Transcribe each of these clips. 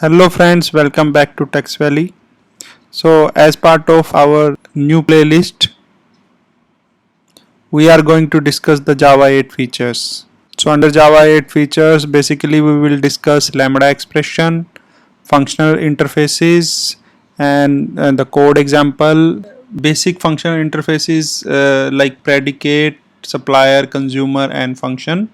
Hello friends, welcome back to Text Valley. So as part of our new playlist, we are going to discuss the Java 8 features. So under Java 8 features, basically we will discuss Lambda expression, functional interfaces, and the code example. Basic functional interfaces like predicate, supplier, consumer, and function.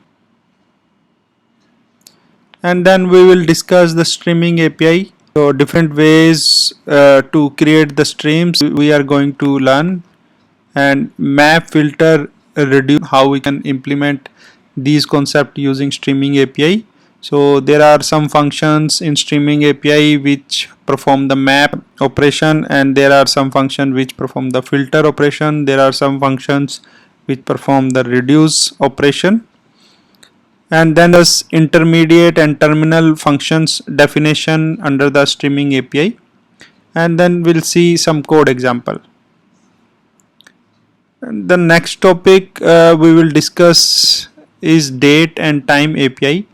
And then we will discuss the streaming API. So different ways to create the streams we are going to learn, and map, filter, reduce, how we can implement these concepts using streaming API. So there are some functions in streaming API which perform the map operation, and there are some functions which perform the filter operation. There are some functions which perform the reduce operation. And then there's intermediate and terminal functions definition under the streaming API. And then we'll see some code example. And the next topic we will discuss is date and time API.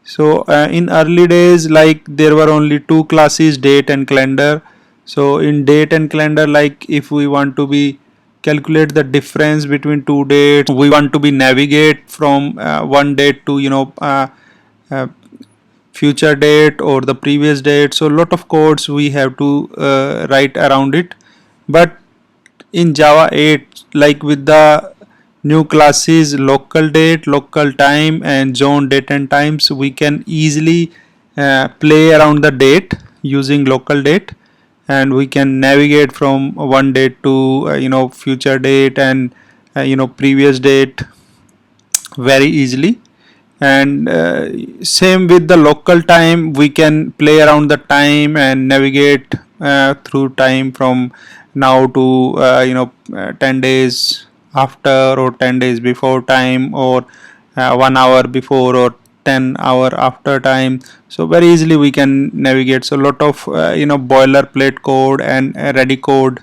So in early days, like there were only two classes, date and calendar. So in date and calendar, like if we want to be calculate the difference between two dates, we want to be navigate from one date to uh, future date or the previous date. So a lot of codes we have to write around it. But in Java 8, like with the new classes local date, local time, and zone date and times, we can easily play around the date using local date, and we can navigate from one date to future date and previous date very easily. And same with the local time, we can play around the time and navigate through time from now to 10 days after, or 10 days before time, or 1 hour before, or 10 hour after time. So very easily we can navigate. So a lot of boilerplate code and ready code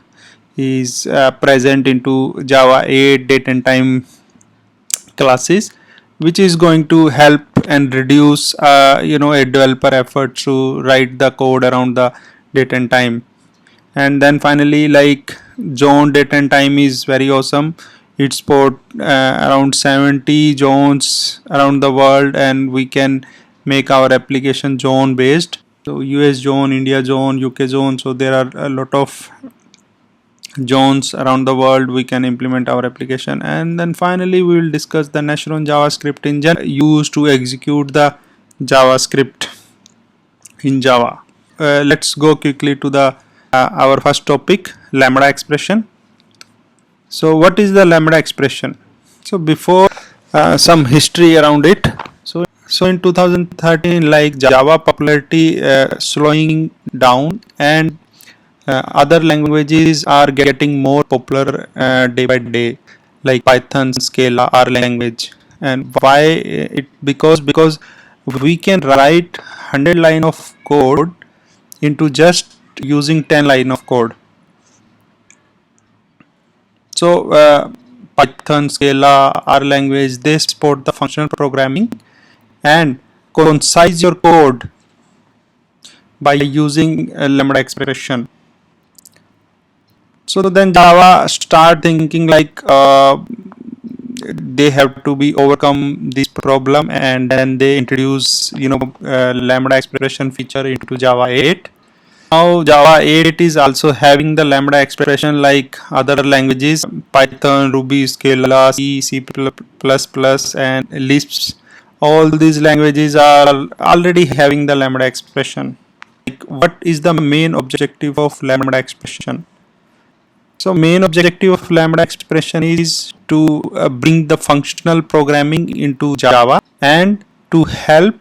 is present into Java 8 date and time classes, which is going to help and reduce a developer effort to write the code around the date and time. And then finally, like zone date and time is very awesome. It support around 70 zones around the world, and we can make our application zone based. So US zone, India zone, UK zone. So there are a lot of zones around the world we can implement our application. And then finally we will discuss the Nashron JavaScript engine used to execute the JavaScript in Java. Let's go quickly to the our first topic, Lambda expression. So what is the Lambda expression? So before some history around it. So in 2013, like Java popularity slowing down, and other languages are getting more popular day by day, like Python, Scala, R language. And why it? Because we can write 100 line of code into just using 10 line of code. So Python, Scala, R language, they support the functional programming and concise your code by using Lambda expression. So then Java start thinking like they have to be overcome this problem, and then they introduce Lambda expression feature into Java 8. Now Java 8 is also having the Lambda expression like other languages, Python, Ruby, Scala, C, C++, and Lisp. All these languages are already having the Lambda expression. Like, what is the main objective of Lambda expression? So main objective of Lambda expression is to bring the functional programming into Java and to help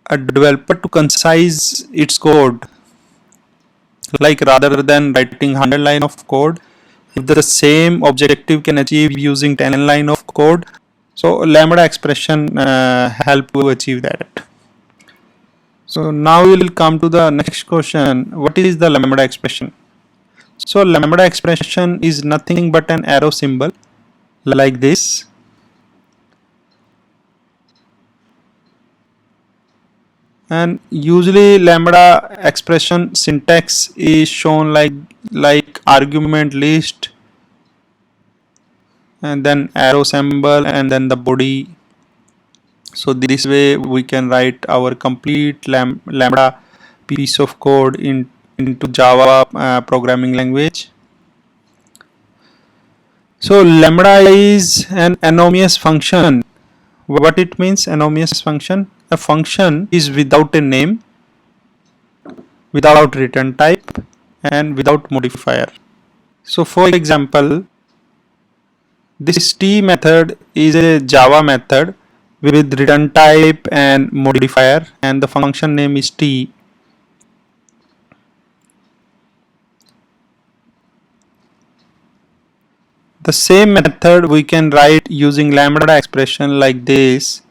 a developer to concise its code. Like rather than writing 100 line of code, if the same objective can achieve using 10 line of code, so Lambda expression help to achieve that. So now we will come to the next question. What is the Lambda expression? So Lambda expression is nothing but an arrow symbol like this. And usually lambda expression syntax is shown like argument list and then arrow symbol and then the body. So this way we can write our complete lambda piece of code into Java programming language. So lambda is an anonymous function. What it means, anonymous function? A function is without a name, without return type, and without modifier. So for example, this T method is a Java method with return type and modifier, and the function name is T. The same method we can write using lambda expression like this,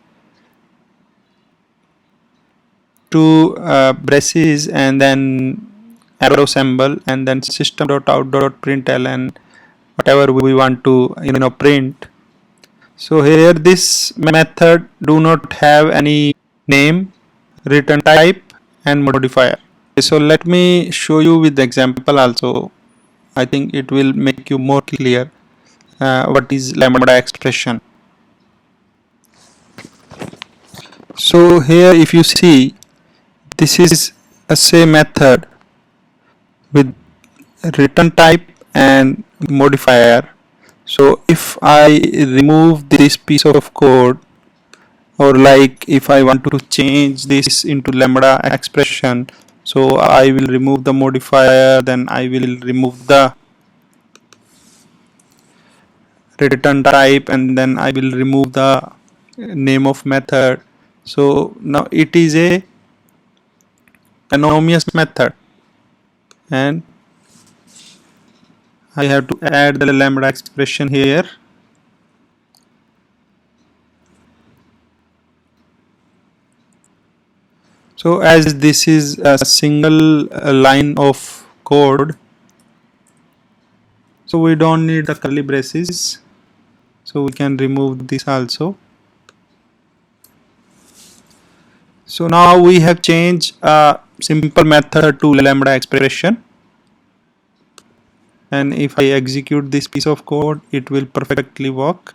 two braces and then arrow symbol and then system.out.println whatever we want to print. So here this method do not have any name, return type and modifier. So let me show you with the example also. I think it will make you more clear what is lambda expression. So here if you see, this is a same method with return type and modifier. So if I remove this piece of code, or like if I want to change this into lambda expression, so I will remove the modifier, then I will remove the return type, and then I will remove the name of method. So now it is a anonymous method, and I have to add the lambda expression here. So as this is a single line of code, so we don't need the curly braces, so we can remove this also. So now we have changed a simple method to lambda expression, and if I execute this piece of code, it will perfectly work.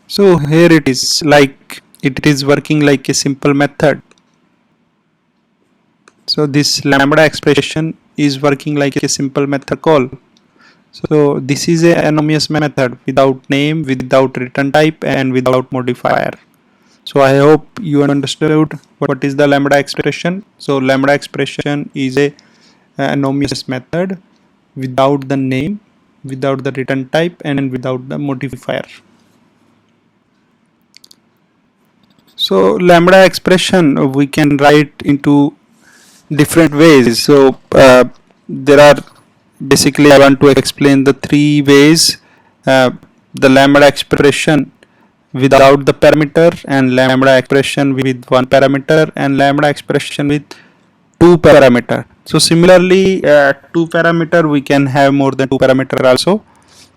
So here it is, like it is working like a simple method. So this lambda expression is working like a simple method call. So this is a anonymous method without name, without return type and without modifier. So I hope you understood what is the lambda expression. So lambda expression is a anonymous method without the name, without the return type and without the modifier. So lambda expression we can write into different ways. So there are basically I want to explain the three ways: the lambda expression without the parameter, and lambda expression with one parameter, and lambda expression with two parameter. So similarly, two parameter we can have more than two parameter also.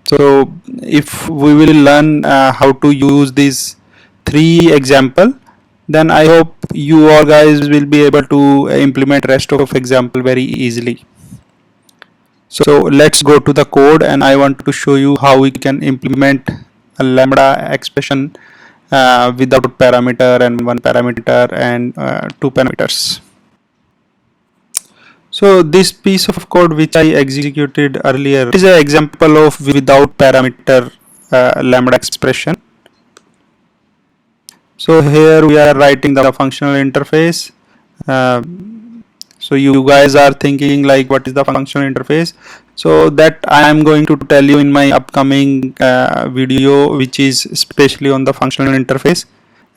So if we will learn how to use these three example, then I hope you all guys will be able to implement rest of example very easily. So let's go to the code, and I want to show you how we can implement a lambda expression without parameter and one parameter and two parameters. So this piece of code which I executed earlier is an example of without parameter lambda expression. So here we are writing the functional interface. So you guys are thinking like what is the functional interface? So that I am going to tell you in my upcoming video, which is especially on the functional interface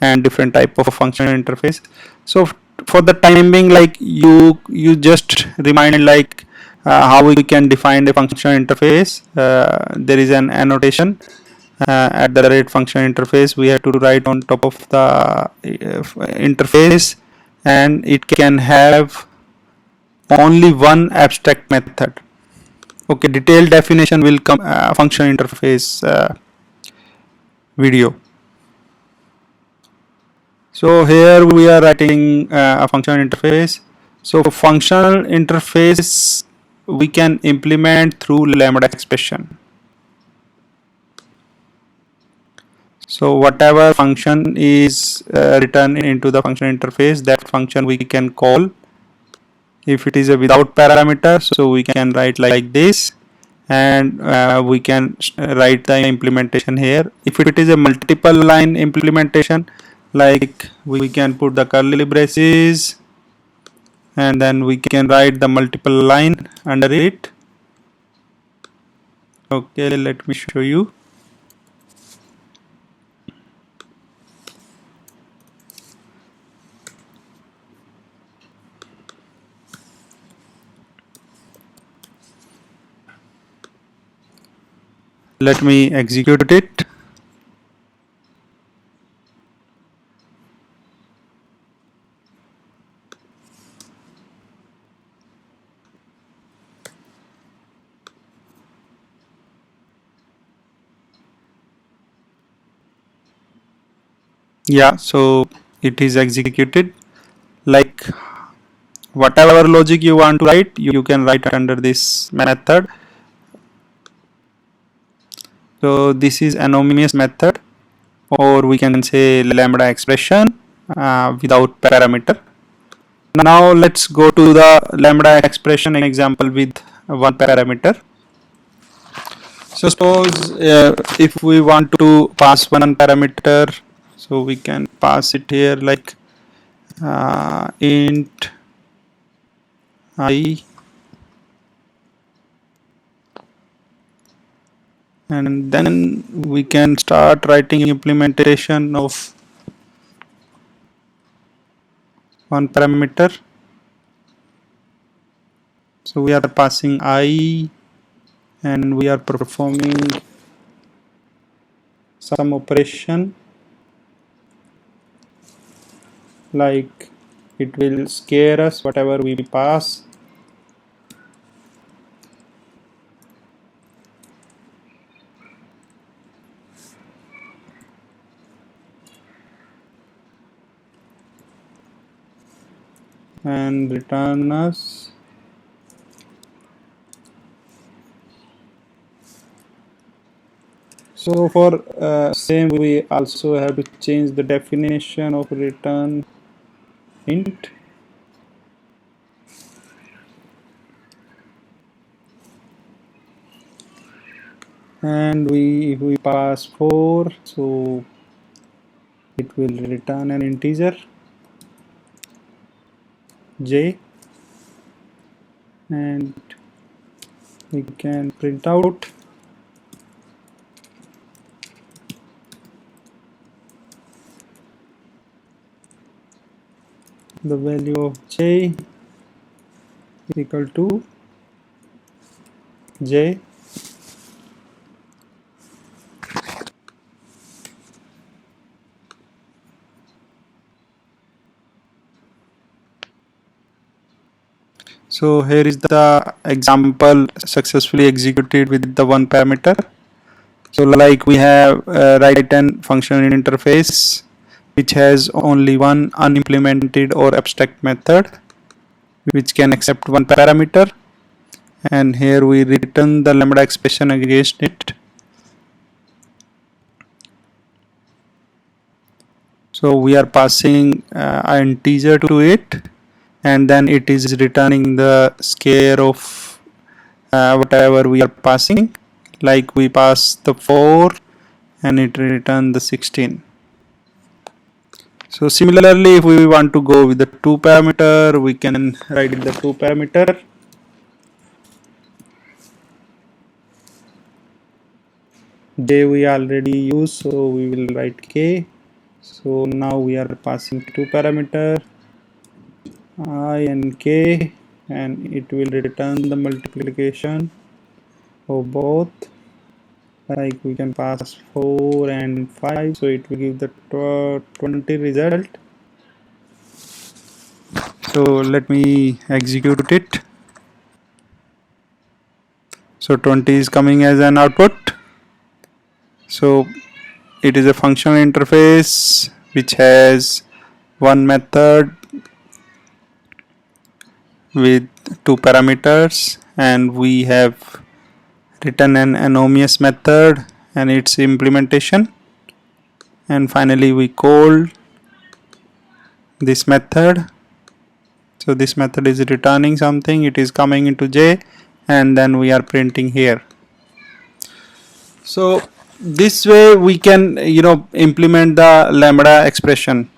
and different type of functional interface. So for the time being, like you just remind like how we can define a functional interface. There is an annotation at the rate function interface. We have to write on top of the interface, and it can have only one abstract method. Okay, detailed definition will come function interface video. So here we are writing a functional interface. So functional interface we can implement through Lambda expression. So whatever function is written into the function interface, that function we can call. If it is a without parameter, so we can write like this, and we can write the implementation here. If it is a multiple line implementation, like we can put the curly braces and then we can write the multiple line under it. Okay, let me show you. Let me execute it. Yeah, so it is executed. Like whatever logic you want to write, you can write under this method. So this is anonymous method, or we can say Lambda expression without parameter. Now let's go to the Lambda expression example with one parameter. So suppose if we want to pass one parameter, so we can pass it here like int I, and then we can start writing implementation of one parameter. So we are passing I and we are performing some operation, like it will scare us whatever we pass. And return us so for same we also have to change the definition of return int, and if we pass 4, so it will return an integer j, and we can print out the value of j equal to j. So here is the example successfully executed with the one parameter. So like we have written functional interface which has only one unimplemented or abstract method which can accept one parameter, and here we return the Lambda expression against it. So we are passing an integer to it, and then it is returning the square of whatever we are passing. Like we pass the 4 and it return the 16. So similarly, if we want to go with the 2 parameter, we can write the 2 parameter. J we already use, so we will write k. So now we are passing 2 parameter I and k, and it will return the multiplication of both. Like we can pass 4 and 5, so it will give the 20 result. So let me execute it. So 20 is coming as an output. So it is a functional interface which has one method with two parameters, and we have written an anonymous method and its implementation, and finally we call this method. So this method is returning something, it is coming into J, and then we are printing here. So this way we can implement the lambda expression.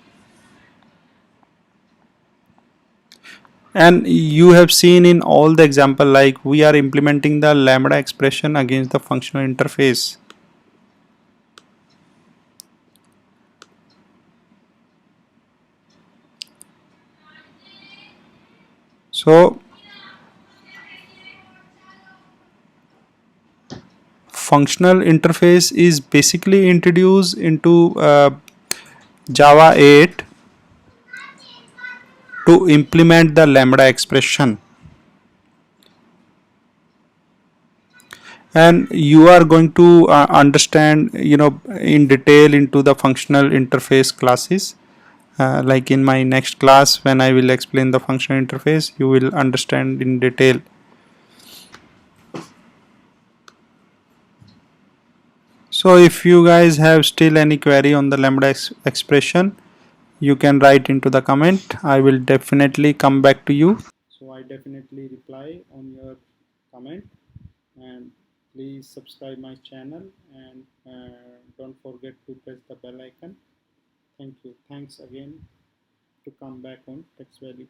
And you have seen in all the example, like we are implementing the lambda expression against the functional interface. So functional interface is basically introduced into Java 8 to implement the lambda expression. And you are going to understand in detail into the functional interface classes. Like in my next class, when I will explain the functional interface, you will understand in detail. So if you guys have still any query on the lambda expression, you can write into the comment. I will definitely come back to you. So I definitely reply on your comment, and please subscribe my channel, and don't forget to press the bell icon. Thank you. Thanks again to come back on Text Value.